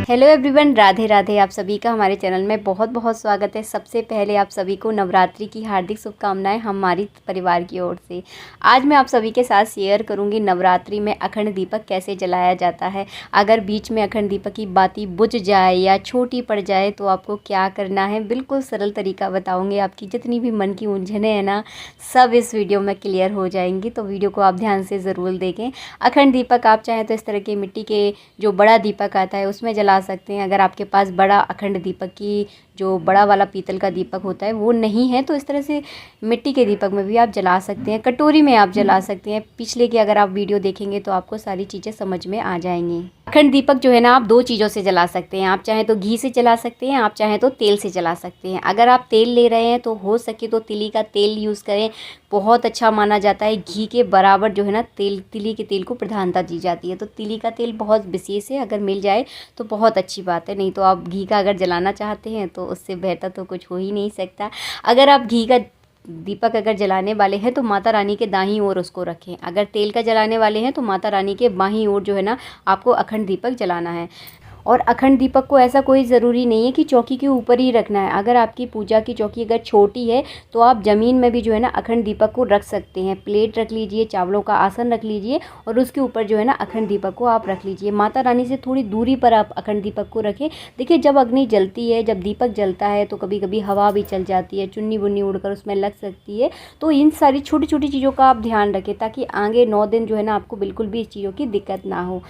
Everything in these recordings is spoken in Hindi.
Hello everyone, Radhe Radhe. आप सभी का हमारे चैनल में बहुत बहुत स्वागत है। सबसे पहले आप सभी को नवरात्रि की हार्दिक शुभकामनाएं हमारी परिवार की ओर से। आज मैं आप सभी के साथ शेयर करूंगी नवरात्रि में अखंड दीपक कैसे जलाया जाता है। अगर बीच में अखंड दीपक की बाती बुझ जाए या छोटी पड़ जाए तो आपको क्या करना है, बिल्कुल सरल तरीका बताऊँगी। आपकी जितनी भी मन की उलझनें हैं ना, सब इस वीडियो में क्लियर हो जाएंगी। तो वीडियो को आप ध्यान से ज़रूर देखें। अखंड दीपक आप चाहें तो इस तरह के मिट्टी के जो बड़ा दीपक आता है उसमें जला सकते हैं। अगर आपके पास बड़ा अखंड दीपक की जो बड़ा वाला पीतल का दीपक होता है वो नहीं है तो इस तरह से मिट्टी के दीपक में भी आप जला सकते हैं। कटोरी में आप जला सकते हैं। पिछले की अगर आप वीडियो देखेंगे तो आपको सारी चीज़ें समझ में आ जाएंगी। अखंड दीपक जो है ना, आप दो चीज़ों से जला सकते हैं। आप चाहें तो घी से जला सकते हैं, आप चाहें तो तेल से जला सकते हैं। अगर आप तेल ले रहे हैं तो हो सके तो तिली का तेल यूज़ करें, बहुत अच्छा माना जाता है। घी के बराबर जो है ना तिली के तेल को प्रधानता दी जाती है। तो तिली का तेल बहुत विशेष है, अगर मिल जाए तो बहुत अच्छी बात है। नहीं तो आप घी का अगर जलाना चाहते हैं तो उससे बेहतर तो कुछ हो ही नहीं सकता। अगर आप घी का दीपक अगर जलाने वाले हैं तो माता रानी के दाहिनी ओर उसको रखें। अगर तेल का जलाने वाले हैं तो माता रानी के बाईं ओर जो है ना आपको अखंड दीपक जलाना है। और अखंड दीपक को ऐसा कोई ज़रूरी नहीं है कि चौकी के ऊपर ही रखना है। अगर आपकी पूजा की चौकी अगर छोटी है तो आप ज़मीन में भी जो है ना अखंड दीपक को रख सकते हैं। प्लेट रख लीजिए, चावलों का आसन रख लीजिए और उसके ऊपर जो है ना अखंड दीपक को आप रख लीजिए। माता रानी से थोड़ी दूरी पर आप अखंड दीपक को रखें। देखिए, जब अग्नि जलती है, जब दीपक जलता है तो कभी कभी हवा भी चल जाती है, चुन्नी बुन्नी उड़कर उसमें लग सकती है। तो इन सारी छोटी छोटी चीज़ों का आप ध्यान रखें ताकि आगे 9 दिन जो है ना आपको बिल्कुल भी इस चीज़ों की दिक्कत ना हो।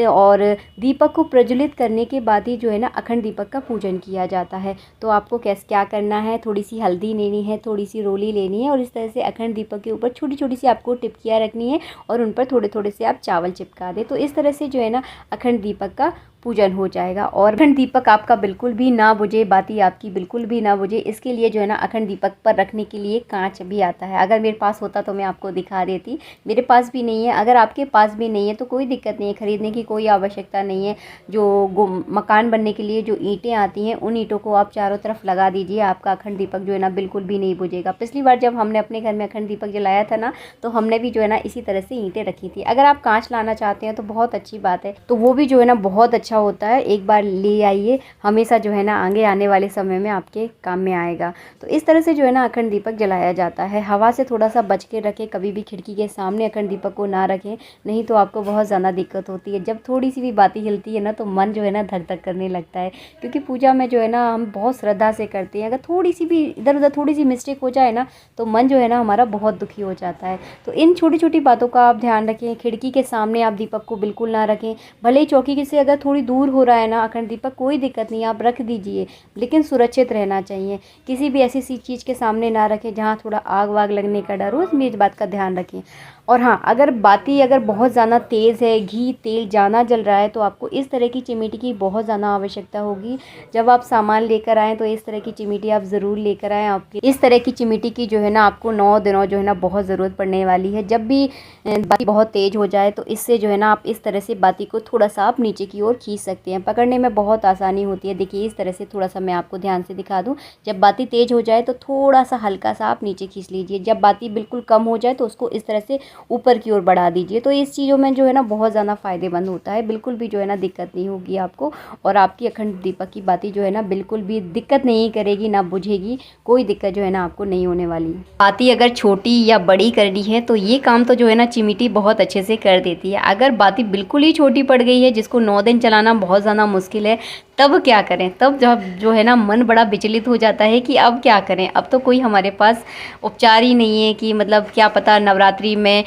और दीपक को प्रज्वलित करने के बाद ही जो है ना अखंड दीपक का पूजन किया जाता है। तो आपको क्या करना है, थोड़ी सी हल्दी लेनी है, थोड़ी सी रोली लेनी है और इस तरह से अखंड दीपक के ऊपर छोटी छोटी सी आपको टिपकियाँ रखनी है और उन पर थोड़े थोड़े से आप चावल चिपका दें। तो इस तरह से जो है ना अखंड दीपक का पूजन हो जाएगा। और अखंड दीपक आपका बिल्कुल भी ना बुझे, बाती आपकी बिल्कुल भी ना बुझे, इसके लिए जो है ना अखंड दीपक पर रखने के लिए कांच भी आता है। अगर मेरे पास होता तो मैं आपको दिखा देती, मेरे पास भी नहीं है। अगर आपके पास भी नहीं है तो कोई दिक्कत नहीं है, ख़रीदने की कोई आवश्यकता नहीं है। जो मकान बनने के लिए जो ईंटें आती हैं उन ईंटों को आप चारों तरफ लगा दीजिए, आपका अखंड दीपक जो है ना बिल्कुल भी नहीं बुझेगा। पिछली बार जब हमने अपने घर में अखंड दीपक जलाया था ना तो हमने भी जो है ना इसी तरह से ईंटें रखी थी। अगर आप कांच लाना चाहते हैं तो बहुत अच्छी बात है, तो वो भी जो है ना बहुत अच्छा होता है। एक बार ले आइए, हमेशा जो है ना आगे आने वाले समय में आपके काम में आएगा। तो इस तरह से जो है ना अखंड दीपक जलाया जाता है। हवा से थोड़ा सा बच के रखें, कभी भी खिड़की के सामने अखंड दीपक को ना रखें, नहीं तो आपको बहुत ज़्यादा दिक्कत होती है। जब थोड़ी सी भी बाती हिलती है ना तो मन जो है ना धक धक करने लगता है, क्योंकि पूजा में जो है ना हम बहुत श्रद्धा से करते हैं। अगर थोड़ी सी भी इधर उधर थोड़ी सी मिस्टेक हो जाए ना तो मन जो है ना हमारा बहुत दुखी हो जाता है। तो इन छोटी छोटी बातों का आप ध्यान रखें। खिड़की के सामने आप दीपक को बिल्कुल ना रखें। भले ही चौकी से अगर थोड़ी दूर हो रहा है ना अखंड दीपक, कोई दिक्कत नहीं, आप रख दीजिए, लेकिन सुरक्षित रहना चाहिए। किसी भी ऐसी चीज़ के सामने ना रखें जहाँ थोड़ा आग वाग लगने का डर हो, इसमें इस बात का ध्यान रखें। और हाँ, अगर बाती अगर बहुत ज़्यादा तेज़ है, घी तेल ज़्यादा जल रहा है तो आपको इस तरह की चिमिटी की बहुत ज़्यादा आवश्यकता होगी। जब आप सामान लेकर आएँ तो इस तरह की चिमिटी आप ज़रूर लेकर आएँ। आपकी इस तरह की चिमिटी की जो है ना आपको 9 दिनों जो है ना बहुत ज़रूरत पड़ने वाली है। जब भी बाती बहुत तेज़ हो जाए तो इससे जो है ना आप इस तरह से बाती को थोड़ा सा आप नीचे की ओर खींच सकते हैं। पकड़ने में बहुत आसानी होती है। देखिए, इस तरह से थोड़ा सा मैं आपको ध्यान से दिखा दूं। जब बाती तेज़ हो जाए तो थोड़ा सा हल्का सा आप नीचे खींच लीजिए। जब बाती बिल्कुल कम हो जाए तो उसको इस तरह से ऊपर की ओर बढ़ा दीजिए। तो इस चीज़ों में जो है ना बहुत ज़्यादा फ़ायदेमंद होता है। बिल्कुल भी जो है ना दिक्कत नहीं होगी आपको, और आपकी अखंड दीपक की बाती जो है ना बिल्कुल भी दिक्कत नहीं करेगी, ना बुझेगी। कोई दिक्कत जो है ना आपको नहीं होने वाली। बाती अगर छोटी या बड़ी करनी है तो ये काम तो जो है ना चिमिटी बहुत अच्छे से कर देती है। अगर बाती बिल्कुल ही छोटी पड़ गई है, जिसको 9 दिन चलाना बहुत ज़्यादा मुश्किल है, तब क्या करें? तब जब जो है ना मन बड़ा विचलित हो जाता है कि अब क्या करें। अब तो कोई हमारे पास उपचार ही नहीं है कि मतलब क्या पता नवरात्रि में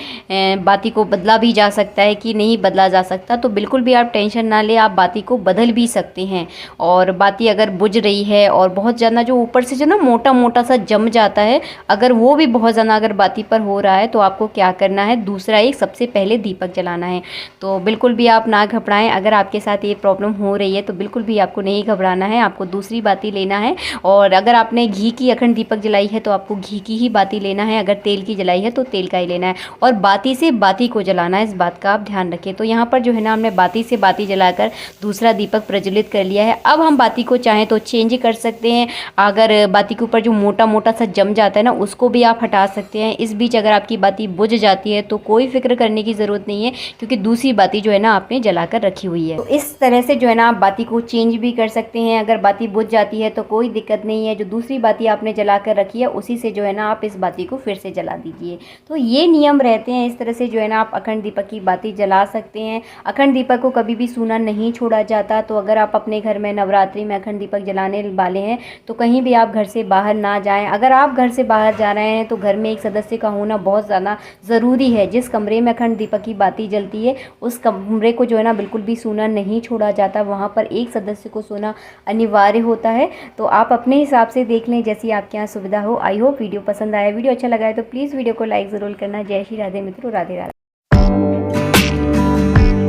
बाती को बदला भी जा सकता है कि नहीं बदला जा सकता। तो बिल्कुल भी आप टेंशन ना ले, आप बाती को बदल भी सकते हैं। और बाती अगर बुझ रही है और बहुत ज़्यादा जो ऊपर से जो ना मोटा मोटा सा जम जाता है, अगर वो भी बहुत ज़्यादा अगर बाती पर हो रहा है तो आपको क्या करना है, दूसरा एक सबसे पहले दीपक जलाना है। तो बिल्कुल भी आप ना घबराएं। अगर आपके साथ ये प्रॉब्लम हो रही है तो बिल्कुल भी आपको नहीं घबराना है, आपको दूसरी बाती लेना है। और अगर आपने घी की अखंड दीपक जलाई है तो आपको घी की ही बाती लेना है, अगर तेल की जलाई है तो तेल का ही लेना है, और बाती से बाती को जलाना है, इस बात का आप ध्यान रखें। तो यहाँ पर जो है ना हमने बाती से बाती जलाकर दूसरा दीपक प्रज्वलित कर लिया है। अब हम बाती को चाहें तो चेंज कर सकते हैं, अगर बाती के ऊपर जो मोटा मोटा सा जम जाता है ना उसको भी आप हटा सकते हैं। इस बीच अगर आपकी बाती बुझ जाती है तो कोई फिक्र करने की ज़रूरत नहीं है, क्योंकि दूसरी बाती जो है ना आपने जला कर रखी हुई है। तो इस तरह से जो है ना आप बाती को चेंज भी कर सकते हैं। अगर बाती बुझ जाती है तो कोई दिक्कत नहीं है, जो दूसरी बाती आपने जला कर रखी है उसी से जो है ना आप इस बाती को फिर से जला दीजिए। तो ये नियम रहते हैं, इस तरह से जो है ना आप अखंड दीपक की बाती जला सकते हैं। अखंड दीपक को कभी भी सूना नहीं छोड़ा जाता। तो अगर आप अपने घर में नवरात्रि में अखंड दीपक जलाने वाले हैं तो कहीं भी आप घर से बाहर ना जाएं। अगर आप घर से बाहर जा रहे हैं तो घर में एक सदस्य का होना बहुत ज़्यादा ज़रूरी है। जिस कमरे में अखंड दीपक की बाती जलती है उस कमरे को जो है ना बिल्कुल भी सूना नहीं छोड़ा जाता, वहाँ पर एक सदस्य को सोना अनिवार्य होता है। तो आप अपने हिसाब से देख लें जैसी आपके यहाँ सुविधा हो। आई होप वीडियो पसंद आया, वीडियो अच्छा लगा है तो प्लीज़ वीडियो को लाइक ज़रूर करना। जय श्री राधे मित्रों, राधे राधे।